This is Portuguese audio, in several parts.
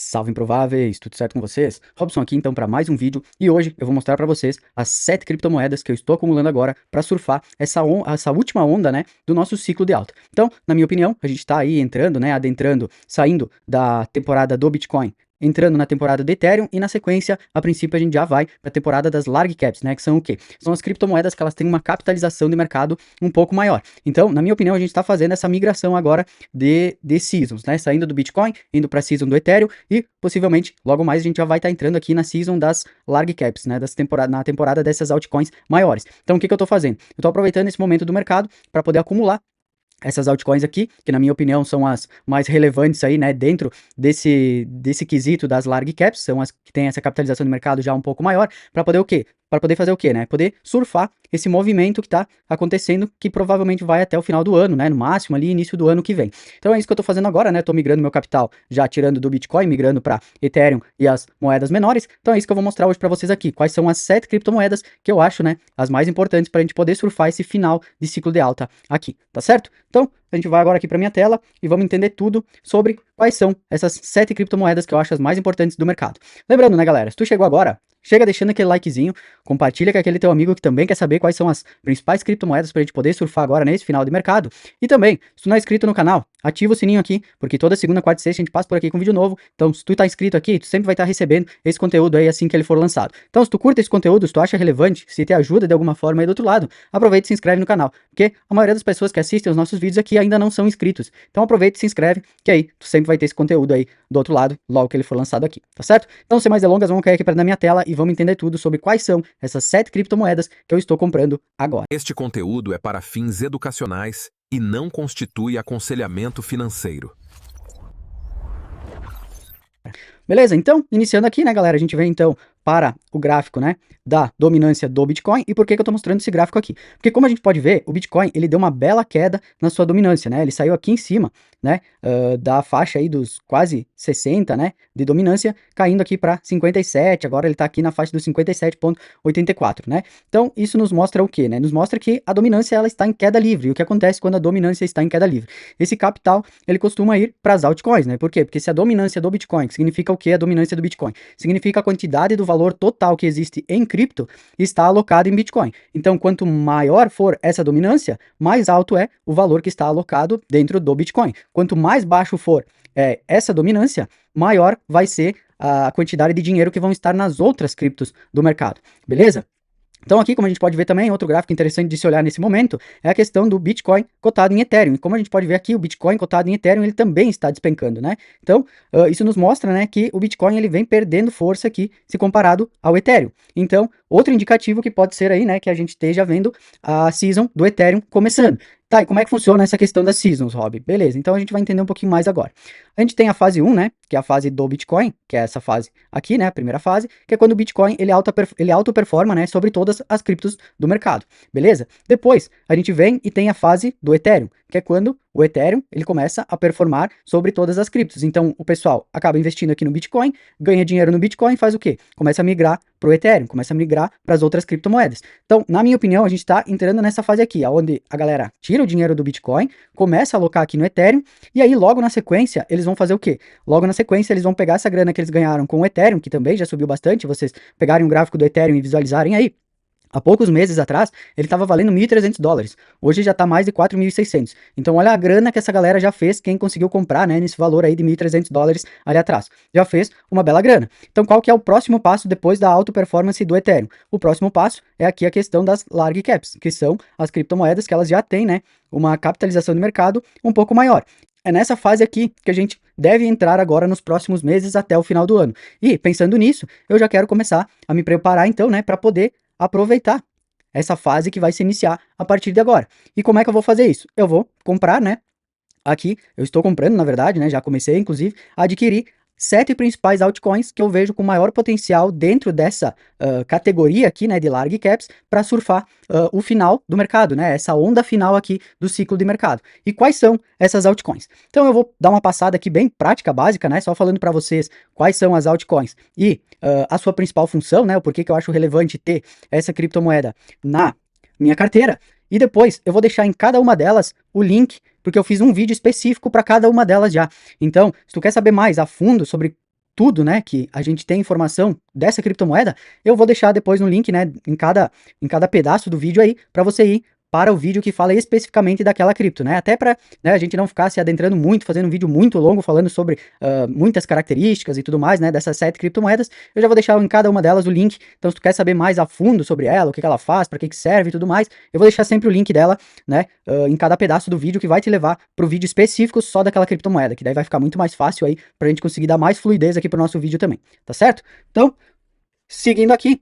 Salve improváveis, tudo certo com vocês? Robson aqui então para mais um vídeo e hoje eu vou mostrar para vocês as 7 criptomoedas que eu estou acumulando agora para surfar essa última onda, né, do nosso ciclo de alta. Então, na minha opinião, a gente está aí entrando, né, adentrando, saindo da temporada do Bitcoin, entrando na temporada do Ethereum e na sequência, a princípio a gente já vai para a temporada das large caps, né, que são o quê? São as criptomoedas que elas têm uma capitalização de mercado um pouco maior. Então, na minha opinião, a gente está fazendo essa migração agora de seasons, né, saindo do Bitcoin, indo para a season do Ethereum e possivelmente logo mais a gente já vai estar entrando aqui na season das large caps, né, na temporada dessas altcoins maiores. Então, o que eu estou fazendo? Eu estou aproveitando esse momento do mercado para poder acumular essas altcoins aqui, que na minha opinião são as mais relevantes aí, né, dentro desse quesito das large caps, são as que têm essa capitalização de mercado já um pouco maior, para poder o quê? Para poder fazer o quê, né? Poder surfar esse movimento que está acontecendo, que provavelmente vai até o final do ano, né? No máximo ali, início do ano que vem. Então é isso que eu estou fazendo agora, né? Estou migrando meu capital, já tirando do Bitcoin, migrando para Ethereum e as moedas menores. Então é isso que eu vou mostrar hoje para vocês aqui. Quais são as 7 criptomoedas que eu acho, né? As mais importantes para a gente poder surfar esse final de ciclo de alta aqui, tá certo? Então, a gente vai agora aqui para minha tela e vamos entender tudo sobre quais são essas 7 criptomoedas que eu acho as mais importantes do mercado. Lembrando, né, galera, se tu chegou agora, chega deixando aquele likezinho, compartilha com aquele teu amigo que também quer saber quais são as principais criptomoedas para a gente poder surfar agora nesse final de mercado. E também, se tu não é inscrito no canal, ativa o sininho aqui, porque toda segunda, quarta e sexta a gente passa por aqui com vídeo novo. Então, se tu tá inscrito aqui, tu sempre vai estar recebendo esse conteúdo aí assim que ele for lançado. Então, se tu curta esse conteúdo, se tu acha relevante, se te ajuda de alguma forma aí do outro lado, aproveita e se inscreve no canal, porque a maioria das pessoas que assistem os nossos vídeos aqui ainda não são inscritos. Então, aproveita e se inscreve, que aí tu sempre vai ter esse conteúdo aí do outro lado, logo que ele for lançado aqui, tá certo? Então, sem mais delongas, vamos cair aqui para na minha tela e vamos entender tudo sobre quais são essas 7 criptomoedas que eu estou comprando agora. Este conteúdo é para fins educacionais e não constitui aconselhamento financeiro. Beleza? Então, iniciando aqui, né, galera, a gente vem então para o gráfico, né, da dominância do Bitcoin. E por que eu tô mostrando esse gráfico aqui? Porque como a gente pode ver, o Bitcoin, ele deu uma bela queda na sua dominância, né? Ele saiu aqui em cima, né, da faixa aí dos quase 60, né, de dominância, caindo aqui para 57, agora ele tá aqui na faixa dos 57,84, né? Então, isso nos mostra o quê, né? Nos mostra que a dominância, ela está em queda livre. E o que acontece quando a dominância está em queda livre? Esse capital, ele costuma ir para as altcoins, né? Por quê? Porque se a dominância do Bitcoin, que significa o que a dominância do Bitcoin? Significa a quantidade do valor total que existe em cripto está alocado em Bitcoin. Então, quanto maior for essa dominância, mais alto é o valor que está alocado dentro do Bitcoin. Quanto mais baixo for essa dominância, maior vai ser a quantidade de dinheiro que vão estar nas outras criptos do mercado. Beleza? Então aqui, como a gente pode ver também, outro gráfico interessante de se olhar nesse momento é a questão do Bitcoin cotado em Ethereum. E como a gente pode ver aqui, o Bitcoin cotado em Ethereum, ele também está despencando, né? Então, isso nos mostra, né, que o Bitcoin, ele vem perdendo força aqui, se comparado ao Ethereum. Então, outro indicativo que pode ser aí, né, que a gente esteja vendo a season do Ethereum começando. Tá, e como é que funciona essa questão das seasons, Rob? Beleza, então a gente vai entender um pouquinho mais agora. A gente tem a fase 1, né, que é a fase do Bitcoin, que é essa fase aqui, né, a primeira fase, que é quando o Bitcoin, ele auto-performa, né, sobre todas as criptos do mercado, beleza? Depois, a gente vem e tem a fase do Ethereum, que é quando o Ethereum, ele começa a performar sobre todas as criptos. Então, o pessoal acaba investindo aqui no Bitcoin, ganha dinheiro no Bitcoin, faz o quê? Começa a migrar para o Ethereum, começa a migrar para as outras criptomoedas. Então, na minha opinião, a gente está entrando nessa fase aqui, onde a galera tira o dinheiro do Bitcoin, começa a alocar aqui no Ethereum, e aí logo na sequência, eles vão fazer o quê? Logo na sequência, eles vão pegar essa grana que eles ganharam com o Ethereum, que também já subiu bastante, vocês pegarem um gráfico do Ethereum e visualizarem aí, há poucos meses atrás, ele estava valendo $1.300. Hoje já está mais de 4.600. Então, olha a grana que essa galera já fez, quem conseguiu comprar, né, nesse valor aí de $1.300 ali atrás. Já fez uma bela grana. Então, qual que é o próximo passo depois da auto-performance do Ethereum? O próximo passo é aqui a questão das large caps, que são as criptomoedas que elas já têm, né, uma capitalização de mercado um pouco maior. É nessa fase aqui que a gente deve entrar agora nos próximos meses até o final do ano. E, pensando nisso, eu já quero começar a me preparar, então, né, para poder aproveitar essa fase que vai se iniciar a partir de agora. E como é que eu vou fazer isso? Eu vou comprar, né? Aqui, eu estou comprando, na verdade, né? Já comecei, inclusive, a adquirir 7 principais altcoins que eu vejo com maior potencial dentro dessa categoria aqui, né, de large caps, para surfar o final do mercado, né, essa onda final aqui do ciclo de mercado. E quais são essas altcoins? Então eu vou dar uma passada aqui bem prática, básica, né, só falando para vocês quais são as altcoins e a sua principal função, né, o porquê que eu acho relevante ter essa criptomoeda na minha carteira. E depois eu vou deixar em cada uma delas o link, porque eu fiz um vídeo específico para cada uma delas já. Então, se tu quer saber mais a fundo sobre tudo, né, que a gente tem informação dessa criptomoeda, eu vou deixar depois no link, né, em cada pedaço do vídeo aí, para você ir para o vídeo que fala especificamente daquela cripto, né? Até para, né, a gente não ficar se adentrando muito, fazendo um vídeo muito longo falando sobre muitas características e tudo mais, né, dessas 7 criptomoedas. Eu já vou deixar em cada uma delas o link. Então, se tu quer saber mais a fundo sobre ela, o que ela faz, para que serve e tudo mais, eu vou deixar sempre o link dela, né, em cada pedaço do vídeo que vai te levar para o vídeo específico só daquela criptomoeda, que daí vai ficar muito mais fácil aí para a gente conseguir dar mais fluidez aqui pro nosso vídeo também, tá certo? Então, seguindo aqui,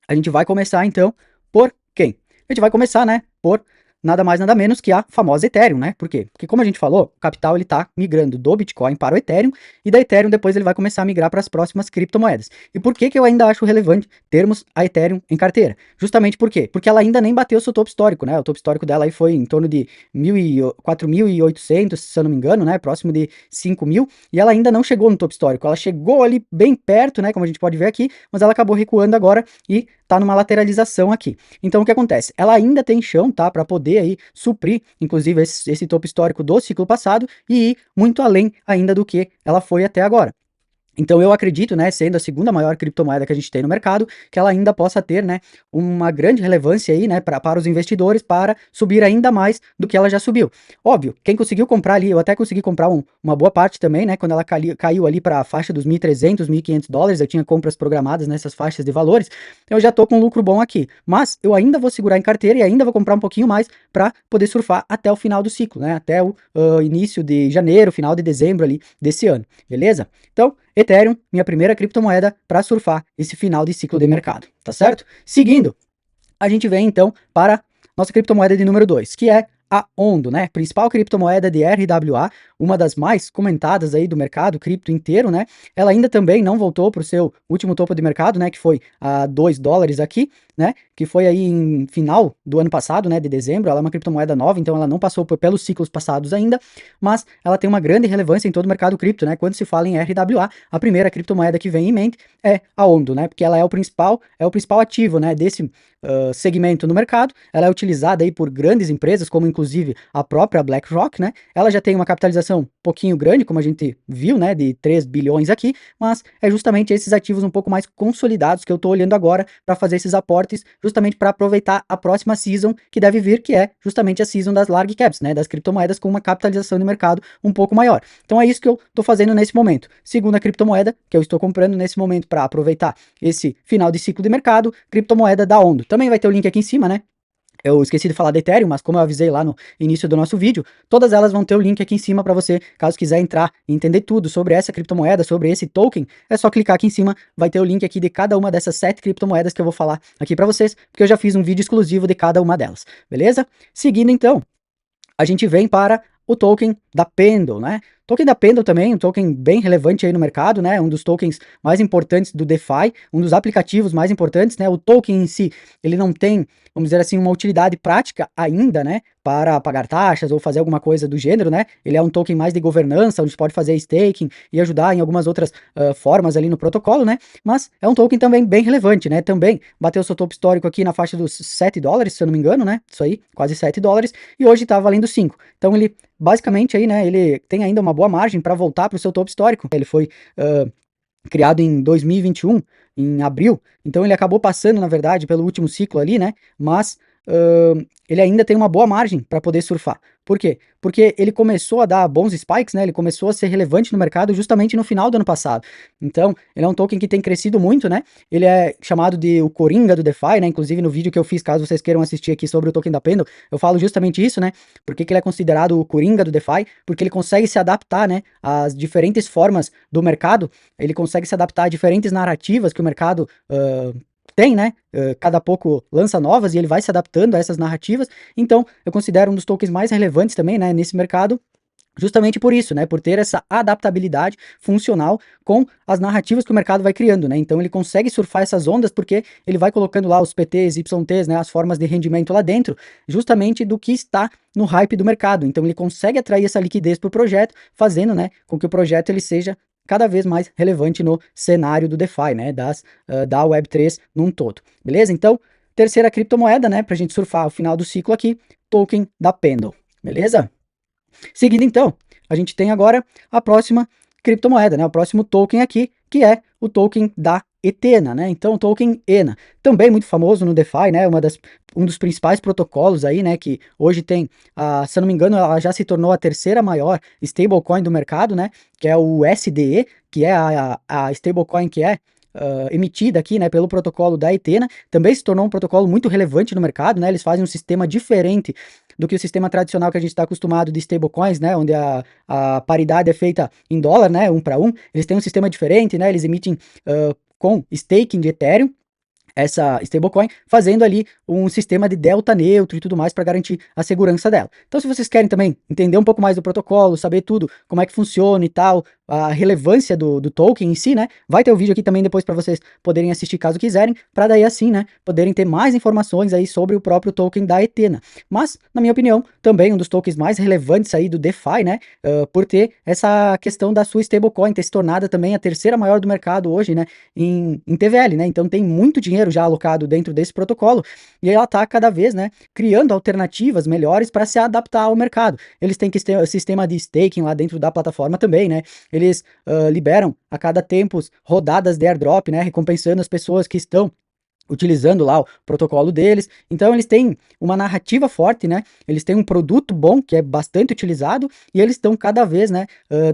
a gente vai começar então por quem? A gente vai começar, né, por nada mais nada menos que a famosa Ethereum, né? Por quê? Porque como a gente falou, o capital ele tá migrando do Bitcoin para o Ethereum e da Ethereum depois ele vai começar a migrar para as próximas criptomoedas. E por que que eu ainda acho relevante termos a Ethereum em carteira? Justamente por quê? Porque ela ainda nem bateu seu topo histórico, né? O topo histórico dela aí foi em torno de 4.800, se eu não me engano, né? Próximo de 5.000, e ela ainda não chegou no topo histórico. Ela chegou ali bem perto, né? Como a gente pode ver aqui, mas ela acabou recuando agora e tá numa lateralização aqui. Então o que acontece? Ela ainda tem chão, tá, para poder aí suprir, inclusive esse topo histórico do ciclo passado e ir muito além ainda do que ela foi até agora. Então eu acredito, né, sendo a segunda maior criptomoeda que a gente tem no mercado, que ela ainda possa ter, né, uma grande relevância aí, né, para os investidores para subir ainda mais do que ela já subiu. Óbvio, quem conseguiu comprar ali, eu até consegui comprar uma boa parte também, né, quando ela caiu ali para a faixa dos 1.300, 1.500 dólares, eu tinha compras programadas nessas faixas de valores, eu já tô com um lucro bom aqui. Mas eu ainda vou segurar em carteira e ainda vou comprar um pouquinho mais para poder surfar até o final do ciclo, né, até o início de janeiro, final de dezembro ali desse ano, beleza? Então, Ethereum, minha primeira criptomoeda para surfar esse final de ciclo de mercado, tá certo? Seguindo, a gente vem então para nossa criptomoeda de número 2, que é a Ondo, né? Principal criptomoeda de RWA, uma das mais comentadas aí do mercado cripto inteiro, né? Ela ainda também não voltou para o seu último topo de mercado, né? Que foi a 2 dólares aqui, né? Que foi aí em final do ano passado, né? De dezembro. Ela é uma criptomoeda nova, então ela não passou pelos ciclos passados ainda, mas ela tem uma grande relevância em todo o mercado cripto, né? Quando se fala em RWA, a primeira criptomoeda que vem em mente é a Ondo, né? Porque ela é o principal ativo, né? Desse segmento no mercado. Ela é utilizada aí por grandes empresas, como inclusive a própria BlackRock, né? Ela já tem uma capitalização um pouquinho grande, como a gente viu, né? De 3 bilhões aqui, mas é justamente esses ativos um pouco mais consolidados que eu tô olhando agora para fazer esses aportes, justamente para aproveitar a próxima season que deve vir, que é justamente a season das large caps, né? Das criptomoedas com uma capitalização de mercado um pouco maior. Então é isso que eu tô fazendo nesse momento. Segunda criptomoeda que eu estou comprando nesse momento para aproveitar esse final de ciclo de mercado, criptomoeda da Ondo. Também vai ter o link aqui em cima, né? Eu esqueci de falar da Ethereum, mas como eu avisei lá no início do nosso vídeo, todas elas vão ter o link aqui em cima para você, caso quiser entrar e entender tudo sobre essa criptomoeda, sobre esse token, é só clicar aqui em cima, vai ter o link aqui de cada uma dessas 7 criptomoedas que eu vou falar aqui para vocês, porque eu já fiz um vídeo exclusivo de cada uma delas, beleza? Seguindo então, a gente vem para o token da Pendle, né? O token da Pendle também, um token bem relevante aí no mercado, né? Um dos tokens mais importantes do DeFi, um dos aplicativos mais importantes, né? O token em si, ele não tem, vamos dizer assim, uma utilidade prática ainda, né? Para pagar taxas ou fazer alguma coisa do gênero, né? Ele é um token mais de governança, onde pode fazer staking e ajudar em algumas outras formas ali no protocolo, né? Mas é um token também bem relevante, né? Também bateu seu topo histórico aqui na faixa dos 7 dólares, se eu não me engano, né? Isso aí, quase 7 dólares, e hoje tá valendo 5. Então ele, basicamente aí, né? Ele tem ainda uma boa margem para voltar para o seu topo histórico. Ele foi criado em 2021, em abril, então ele acabou passando, na verdade, pelo último ciclo ali, né? Mas ele ainda tem uma boa margem para poder surfar. Por quê? Porque ele começou a dar bons spikes, né? Ele começou a ser relevante no mercado justamente no final do ano passado. Então, ele é um token que tem crescido muito, né? Ele é chamado de o Coringa do DeFi, né? Inclusive no vídeo que eu fiz, caso vocês queiram assistir aqui sobre o token da Pendle, eu falo justamente isso, né? Por que ele é considerado o Coringa do DeFi? Porque ele consegue se adaptar, né? Às diferentes formas do mercado, ele consegue se adaptar a diferentes narrativas que o mercado tem, né? Cada pouco lança novas e ele vai se adaptando a essas narrativas. Então, eu considero um dos tokens mais relevantes também, né, nesse mercado, justamente por isso, né, por ter essa adaptabilidade funcional com as narrativas que o mercado vai criando, né? Então ele consegue surfar essas ondas porque ele vai colocando lá os PTs, YTs, né, as formas de rendimento lá dentro, justamente do que está no hype do mercado. Então ele consegue atrair essa liquidez para o projeto, fazendo, né, com que o projeto ele seja cada vez mais relevante no cenário do DeFi, né, da Web3 num todo, beleza? Então, terceira criptomoeda, né, pra gente surfar o final do ciclo aqui, token da Pendle, beleza? Seguindo então, a gente tem agora a próxima, criptomoeda, né? O próximo token aqui, que é o token da Ethena, né? Então, o token ENA, também muito famoso no DeFi, né? Um dos principais protocolos aí, né? Que hoje tem, se eu não me engano, ela já se tornou a terceira maior stablecoin do mercado, né? Que é o USDE, que é a stablecoin que é emitida aqui, né, pelo protocolo da Ethena, também se tornou um protocolo muito relevante no mercado, né, eles fazem um sistema diferente do que o sistema tradicional que a gente está acostumado de stablecoins, né, onde a paridade é feita em dólar, né, 1 para 1, eles têm um sistema diferente, né, eles emitem com staking de Ethereum, essa stablecoin, fazendo ali um sistema de delta neutro e tudo mais para garantir a segurança dela. Então, se vocês querem também entender um pouco mais do protocolo, saber tudo, como é que funciona e tal, a relevância do token em si, né, vai ter o vídeo aqui também depois para vocês poderem assistir caso quiserem, para daí assim, né, poderem ter mais informações aí sobre o próprio token da Ethena. Mas, na minha opinião, também um dos tokens mais relevantes aí do DeFi, né, por ter essa questão da sua stablecoin ter se tornado também a terceira maior do mercado hoje, né, em TVL, né, então tem muito dinheiro já alocado dentro desse protocolo, e ela está cada vez, né, criando alternativas melhores para se adaptar ao mercado. Eles têm que ter sistema de staking lá dentro da plataforma também, né, eles liberam a cada tempos rodadas de airdrop, né, recompensando as pessoas que estão utilizando lá o protocolo deles. Então eles têm uma narrativa forte, né? Eles têm um produto bom que é bastante utilizado e eles estão cada vez, né,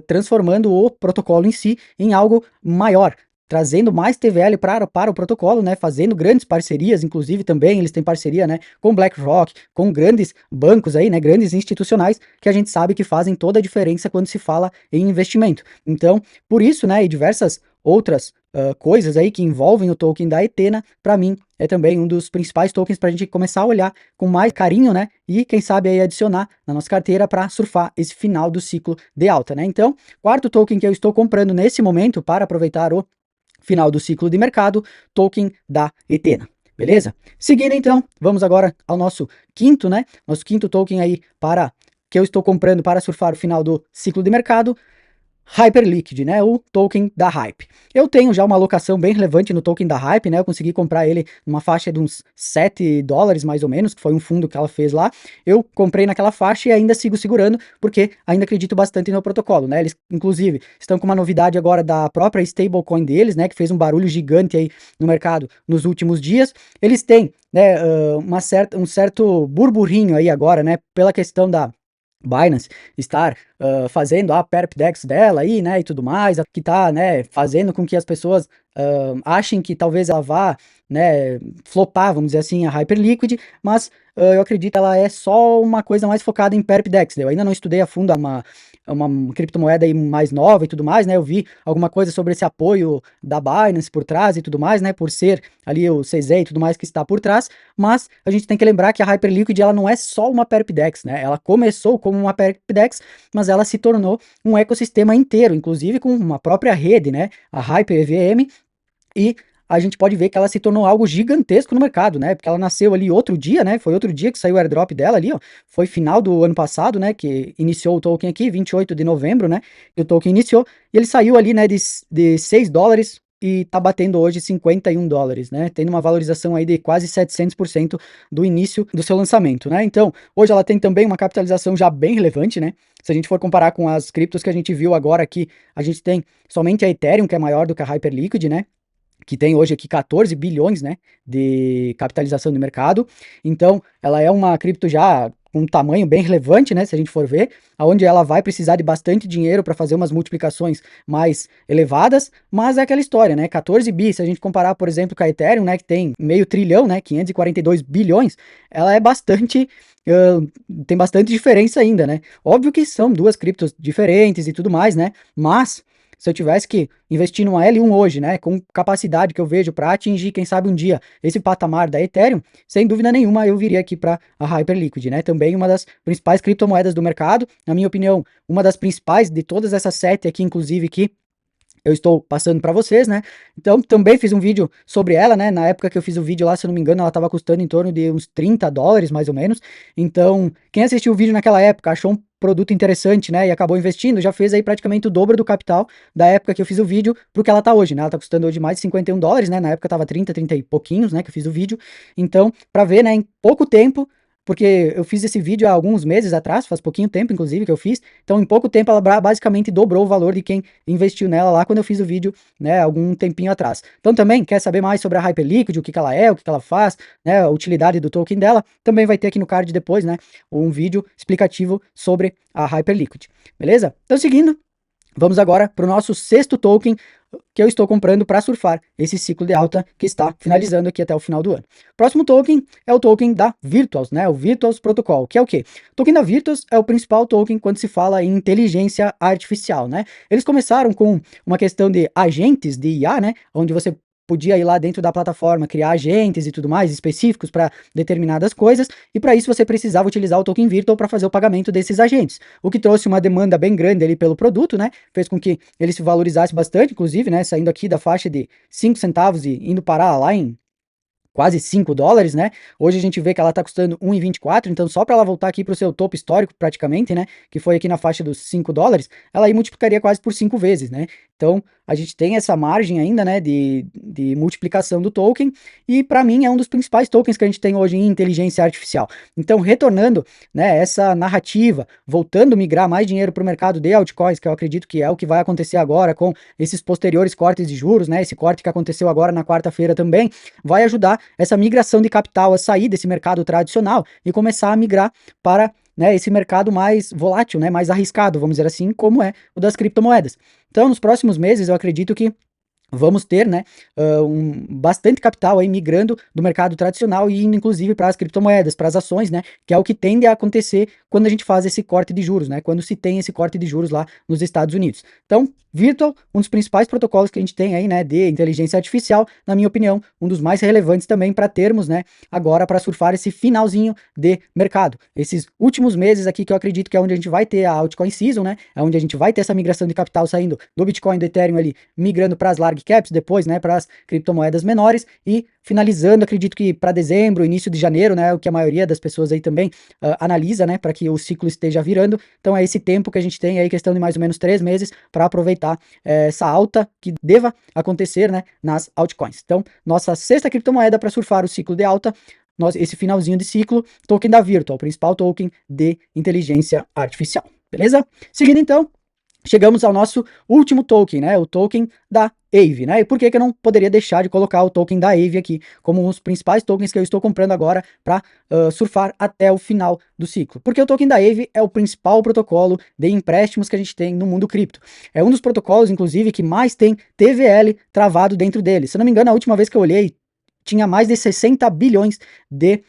transformando o protocolo em si em algo maior, trazendo mais TVL para o protocolo, né, fazendo grandes parcerias, inclusive também eles têm parceria, né, com BlackRock, com grandes bancos aí, né, grandes institucionais, que a gente sabe que fazem toda a diferença quando se fala em investimento. Então, por isso, né, e diversas outras coisas aí que envolvem o token da Ethena, para mim, é também um dos principais tokens para a gente começar a olhar com mais carinho, né, e quem sabe aí adicionar na nossa carteira para surfar esse final do ciclo de alta, né. Então, quarto token que eu estou comprando nesse momento para aproveitar o final do ciclo de mercado, token da Ethena. Beleza? Seguindo então, vamos agora ao nosso quinto, né? Nosso quinto token aí que eu estou comprando para surfar o final do ciclo de mercado, Hyperliquid, né, o token da Hype. Eu tenho já uma alocação bem relevante no token da Hype, né, eu consegui comprar ele numa faixa de uns $7 mais ou menos, que foi um fundo que ela fez lá. Eu comprei naquela faixa e ainda sigo segurando, porque ainda acredito bastante no protocolo, né, eles inclusive estão com uma novidade agora da própria stablecoin deles, né, que fez um barulho gigante aí no mercado nos últimos dias. Eles têm, né, um certo burburinho aí agora, né, pela questão da Binance estar fazendo a perpdex dela aí, né, e tudo mais, que tá, né, fazendo com que as pessoas achem que talvez ela vá, né, flopar, vamos dizer assim, a Hyperliquid, mas eu acredito que ela é só uma coisa mais focada em perpdex, né? Eu ainda não estudei a fundo uma criptomoeda aí mais nova e tudo mais, né, eu vi alguma coisa sobre esse apoio da Binance por trás e tudo mais, né, por ser ali o CZ e tudo mais que está por trás, mas a gente tem que lembrar que a Hyperliquid ela não é só uma perpdex, né, ela começou como uma perpdex, mas ela se tornou um ecossistema inteiro, inclusive com uma própria rede, né, a Hyper EVM, e a gente pode ver que ela se tornou algo gigantesco no mercado, né? Porque ela nasceu ali outro dia, né? Foi outro dia que saiu o airdrop dela ali, ó. Foi final do ano passado, né? Que iniciou o token aqui, 28 de novembro, né? Que o token iniciou. E ele saiu ali, né? De $6 e tá batendo hoje $51, né? Tendo uma valorização aí de quase 700% do início do seu lançamento, né? Então, hoje ela tem também uma capitalização já bem relevante, né? Se a gente for comparar com as criptos que a gente viu agora aqui, a gente tem somente a Ethereum, que é maior do que a Hyperliquid, né? Que tem hoje aqui 14 bilhões, né, de capitalização de mercado. Então, ela é uma cripto já com um tamanho bem relevante, né, se a gente for ver, aonde ela vai precisar de bastante dinheiro para fazer umas multiplicações mais elevadas, mas é aquela história, né, 14 bi, se a gente comparar, por exemplo, com a Ethereum, né, que tem meio trilhão, né, 542 bilhões, ela é bastante tem bastante diferença ainda, né? Óbvio que são duas criptos diferentes e tudo mais, né? Mas se eu tivesse que investir numa L1 hoje, né, com capacidade que eu vejo para atingir, quem sabe um dia, esse patamar da Ethereum, sem dúvida nenhuma eu viria aqui para a Hyperliquid, né, também uma das principais criptomoedas do mercado, na minha opinião, uma das principais de todas essas 7 aqui, inclusive, que eu estou passando para vocês, né? Então, também fiz um vídeo sobre ela, né? Na época que eu fiz o vídeo lá, se eu não me engano, ela estava custando em torno de uns $30, mais ou menos. Então, quem assistiu o vídeo naquela época, achou um produto interessante, né? E acabou investindo, já fez aí praticamente o dobro do capital da época que eu fiz o vídeo pro que ela tá hoje, né? Ela tá custando hoje mais de $51, né? Na época tava 30 e pouquinhos, né? Que eu fiz o vídeo. Então, para ver, né? Em pouco tempo, porque eu fiz esse vídeo há alguns meses atrás, faz pouquinho tempo, inclusive, que eu fiz, então em pouco tempo ela basicamente dobrou o valor de quem investiu nela lá quando eu fiz o vídeo, né, algum tempinho atrás. Então também quer saber mais sobre a Hyperliquid, o que ela é, o que ela faz, né, a utilidade do token dela, também vai ter aqui no card depois, né, um vídeo explicativo sobre a Hyperliquid, beleza? Então seguindo, vamos agora para o nosso sexto token que eu estou comprando para surfar esse ciclo de alta que está finalizando aqui até o final do ano. Próximo token é o token da Virtuals, né? O Virtuals Protocol, que é o quê? O token da Virtuals é o principal token quando se fala em inteligência artificial, né? Eles começaram com uma questão de agentes de IA, né? Onde você podia ir lá dentro da plataforma, criar agentes e tudo mais específicos para determinadas coisas, e para isso você precisava utilizar o token Virtual para fazer o pagamento desses agentes, o que trouxe uma demanda bem grande ali pelo produto, né? Fez com que ele se valorizasse bastante, inclusive, né? Saindo aqui da faixa de 5 centavos e indo parar lá em quase 5 dólares, né? Hoje a gente vê que ela tá custando 1,24, então só para ela voltar aqui para o seu topo histórico praticamente, né? Que foi aqui na faixa dos 5 dólares, ela aí multiplicaria quase por 5 vezes, né? Então a gente tem essa margem ainda, né, de multiplicação do token, e para mim é um dos principais tokens que a gente tem hoje em inteligência artificial. Então, retornando, né, essa narrativa, voltando a migrar mais dinheiro para o mercado de altcoins, que eu acredito que é o que vai acontecer agora com esses posteriores cortes de juros, né, esse corte que aconteceu agora na quarta-feira também, vai ajudar essa migração de capital a sair desse mercado tradicional e começar a migrar para, né, esse mercado mais volátil, né, mais arriscado, vamos dizer assim, como é o das criptomoedas. Então, nos próximos meses, eu acredito que vamos ter, né, bastante capital aí migrando do mercado tradicional e indo inclusive para as criptomoedas, para as ações, né, que é o que tende a acontecer quando a gente faz esse corte de juros, né, quando se tem esse corte de juros lá nos Estados Unidos. Então, Virtual, um dos principais protocolos que a gente tem aí, né, de inteligência artificial, na minha opinião, um dos mais relevantes também para termos, né, agora para surfar esse finalzinho de mercado. Esses últimos meses aqui que eu acredito que é onde a gente vai ter a altcoin season, né, é onde a gente vai ter essa migração de capital saindo do Bitcoin, do Ethereum ali, migrando para as large caps, depois, né, para as criptomoedas menores e finalizando, acredito que para dezembro, início de janeiro, né, o que a maioria das pessoas aí também analisa, né, para que o ciclo esteja virando. Então é esse tempo que a gente tem aí, questão de mais ou menos 3 meses para aproveitar essa alta que deva acontecer, né, nas altcoins. Então, nossa sexta criptomoeda para surfar o ciclo de alta, esse finalzinho de ciclo, token da Virtual, principal token de inteligência artificial. Beleza? Seguindo então, chegamos ao nosso último token, né? O token da Aave, né? E por que que eu não poderia deixar de colocar o token da Aave aqui como um dos principais tokens que eu estou comprando agora para surfar até o final do ciclo? Porque o token da Aave é o principal protocolo de empréstimos que a gente tem no mundo cripto. É um dos protocolos, inclusive, que mais tem TVL travado dentro dele. Se eu não me engano, a última vez que eu olhei, tinha mais de 60 bilhões de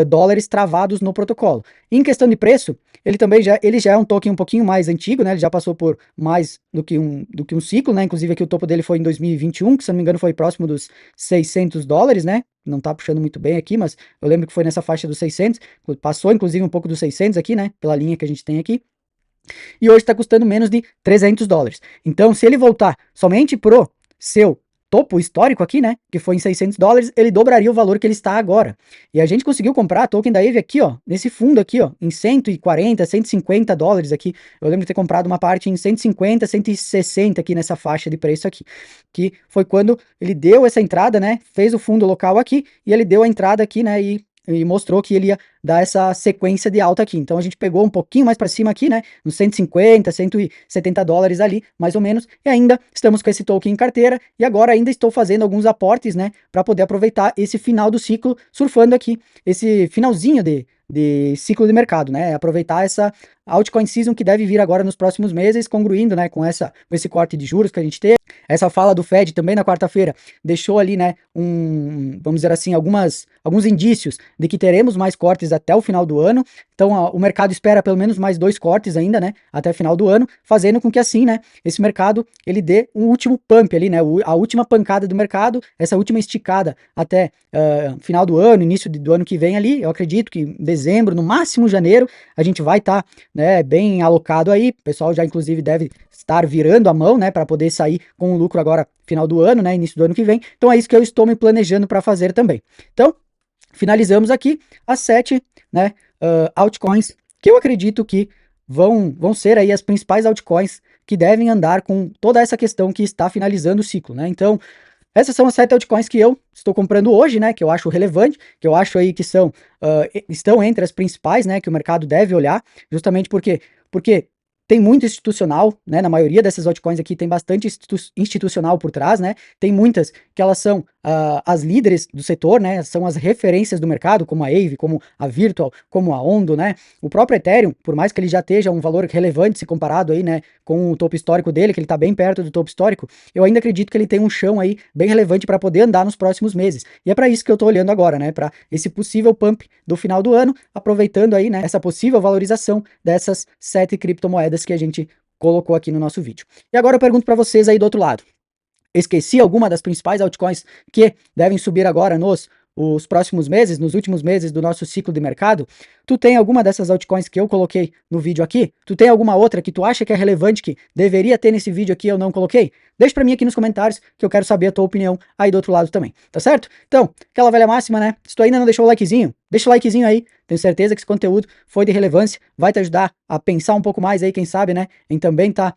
dólares travados no protocolo. E em questão de preço, ele já é um token um pouquinho mais antigo, né? Ele já passou por mais do que um ciclo, né? Inclusive aqui o topo dele foi em 2021, que se não me engano foi próximo dos 600 dólares, né? Não tá puxando muito bem aqui, mas eu lembro que foi nessa faixa dos 600, passou inclusive um pouco dos 600 aqui, né? Pela linha que a gente tem aqui. E hoje está custando menos de 300 dólares. Então, se ele voltar somente pro seu topo histórico aqui, né, que foi em 600 dólares, ele dobraria o valor que ele está agora. E a gente conseguiu comprar a token da Aave aqui, ó, nesse fundo aqui, ó, em 140, 150 dólares aqui. Eu lembro de ter comprado uma parte em 150, 160 aqui nessa faixa de preço aqui, que foi quando ele deu essa entrada, né, fez o fundo local aqui e ele deu a entrada aqui, né, e mostrou que ele ia dar essa sequência de alta aqui. Então a gente pegou um pouquinho mais para cima aqui, né, nos 150, 170 dólares ali, mais ou menos, e ainda estamos com esse token em carteira, e agora ainda estou fazendo alguns aportes, né, para poder aproveitar esse final do ciclo, surfando aqui, esse finalzinho de ciclo de mercado, né, aproveitar essa altcoin season que deve vir agora nos próximos meses, congruindo, né, com esse corte de juros que a gente teve. Essa fala do Fed também na quarta-feira deixou ali, né, vamos dizer assim, alguns indícios de que teremos mais cortes até o final do ano. Então, o mercado espera pelo menos mais 2 cortes ainda, né, até o final do ano, fazendo com que assim, né, esse mercado ele dê um último pump ali, né, a última pancada do mercado, essa última esticada até final do ano, início do ano que vem ali. Eu acredito que em dezembro, no máximo janeiro, a gente vai estar, né, bem alocado aí. O pessoal já inclusive deve estar virando a mão, né, para poder sair com o lucro agora final do ano, né, início do ano que vem. Então é isso que eu estou me planejando para fazer também. Então, finalizamos aqui as 7, né, altcoins que eu acredito que vão ser aí as principais altcoins que devem andar com toda essa questão que está finalizando o ciclo, né? Então, essas são as 7 altcoins que eu estou comprando hoje, né, que eu acho relevante, que eu acho aí que são, estão entre as principais, né, que o mercado deve olhar, justamente porque tem muito institucional, né, na maioria dessas altcoins aqui tem bastante institucional por trás, né, tem muitas que elas são as líderes do setor, né, são as referências do mercado, como a Aave, como a Virtual, como a Ondo, né, o próprio Ethereum, por mais que ele já esteja um valor relevante se comparado aí, né, com o topo histórico dele, que ele está bem perto do topo histórico, eu ainda acredito que ele tem um chão aí bem relevante para poder andar nos próximos meses, e é para isso que eu estou olhando agora, né, para esse possível pump do final do ano, aproveitando aí, né, essa possível valorização dessas 7 criptomoedas que a gente colocou aqui no nosso vídeo. E agora eu pergunto para vocês aí do outro lado, esqueci alguma das principais altcoins que devem subir agora os próximos meses, nos últimos meses do nosso ciclo de mercado? Tu tem alguma dessas altcoins que eu coloquei no vídeo aqui? Tu tem alguma outra que tu acha que é relevante, que deveria ter nesse vídeo aqui e eu não coloquei? Deixa pra mim aqui nos comentários que eu quero saber a tua opinião aí do outro lado também, tá certo? Então, aquela velha máxima, né? Se tu ainda não deixou o likezinho, deixa o likezinho aí. Tenho certeza que esse conteúdo foi de relevância, vai te ajudar a pensar um pouco mais aí, quem sabe, né? Em também tá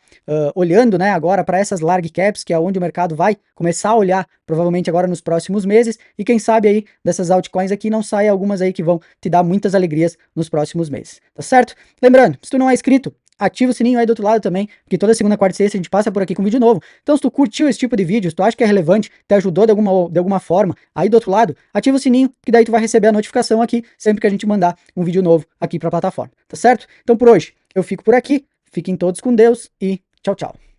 olhando, né, agora para essas large caps, que é onde o mercado vai começar a olhar, provavelmente agora nos próximos meses, e quem sabe aí dessas altcoins aqui não saia algumas aí que vão te dar muitas alegrias nos próximos meses, tá certo? Lembrando, se tu não é inscrito, ativa o sininho aí do outro lado também, porque toda segunda, quarta e sexta a gente passa por aqui com vídeo novo. Então, se tu curtiu esse tipo de vídeo, se tu acha que é relevante, te ajudou de alguma forma, aí do outro lado, ativa o sininho, que daí tu vai receber a notificação aqui, sempre que a gente mandar um vídeo novo aqui pra plataforma, tá certo? Então, por hoje, eu fico por aqui, fiquem todos com Deus e tchau, tchau.